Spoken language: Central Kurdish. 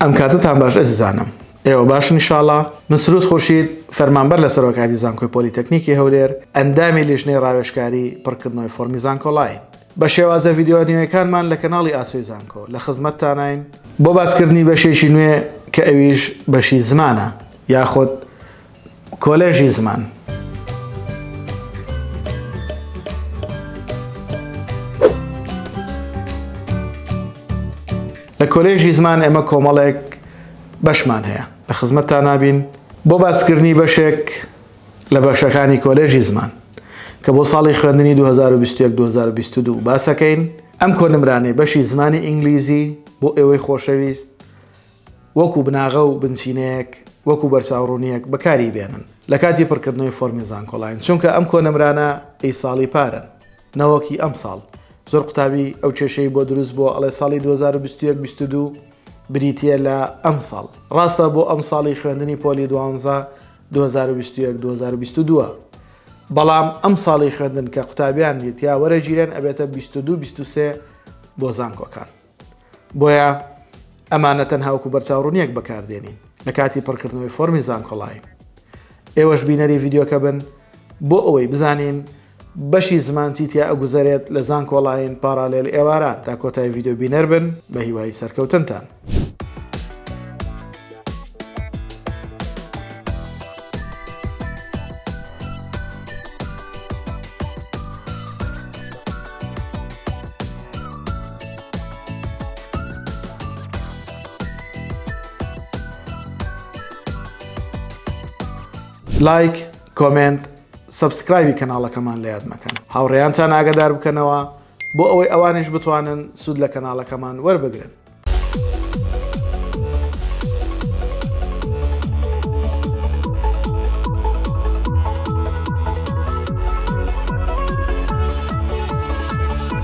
ئەم کاتتان باش ئەزیزانم. ئێوە باشن ئینشاڵڵا. من سروود خورشید فەرمانبەر لە سەرۆکاتی زانکۆی پۆلیتەکنیکی هەولێر ئەندامی لیژنەی ڕاوێژکاری پڕکردنەوەی فۆرمی زانکۆڵین. بە شێوازە ڤیدیۆ نوێیەکانمان لە کەناڵی ئاسۆی زانکۆ لە خزمەتتانین بۆ باسکردنی بەشێکی نوێ کە ئەویش بەشی زمانە یاخود کۆلێژی زمان. لە کۆلێژی زمان ئێمە کۆمەڵێک بەشمان هەیە لە خزمەتتان نابین بۆ باسکردنی بەشێک لە بەشەکانی کۆلێژی زمان کە بۆ ساڵی خوێندنی 2021-2022 باسەکەین. ئەم کۆنمرانەی بەشی زمانی ئینگلیزی بۆ ئێوەی خۆشەویست وەکو بناغە و بنچینەیەک وەکو بەرچاوڕوونیەک بەکاری بێنن لە کاتی پڕکردنەوەی فۆرمی زانکۆڵین، چونکە ئەم کۆنمرانە ئەی ساڵی پارن نەوەکی ئەم ساڵ. زۆر قوتابی ئەو کێشەی بۆ دروست بۆ ئەڵێ ساڵی 2021-2022 بریتە لە ئەم ساڵ. ڕاستە بۆ ئەم ساڵی خوێندنی پۆلی 12 2021-2022 بەڵام ئەم ساڵی خوێندن کە قوتابیان دیتیا وەرەگیرن ئەبێتە 22-23 بۆ زانکۆکان. بۆیە ئەمانە تەنها وەکو بەرچاوڕوونیەک بەکاردێنین لە کاتی پڕکردنەوەی فۆرمی زانکۆڵین. ئێوەش بینەری ڤیدیۆکە بن بۆ ئەوەی بزانین بەشی زمان چیتیا ئەگوزارێت لە زانکۆڵین پارالێل ئێواران تا کۆتای ڤیدیۆ بینەر بن بە هیوای سەرکەوتنتان. لایک، کۆمنت، سبسکرایبی کەناڵەکەمان لە یاد مەکەن. هاوڕێیانتان ئاگادار بکەنەوە بۆ ئەوەی ئەوانش بتوانن سود لە کەناڵەکەمان وەربگرن.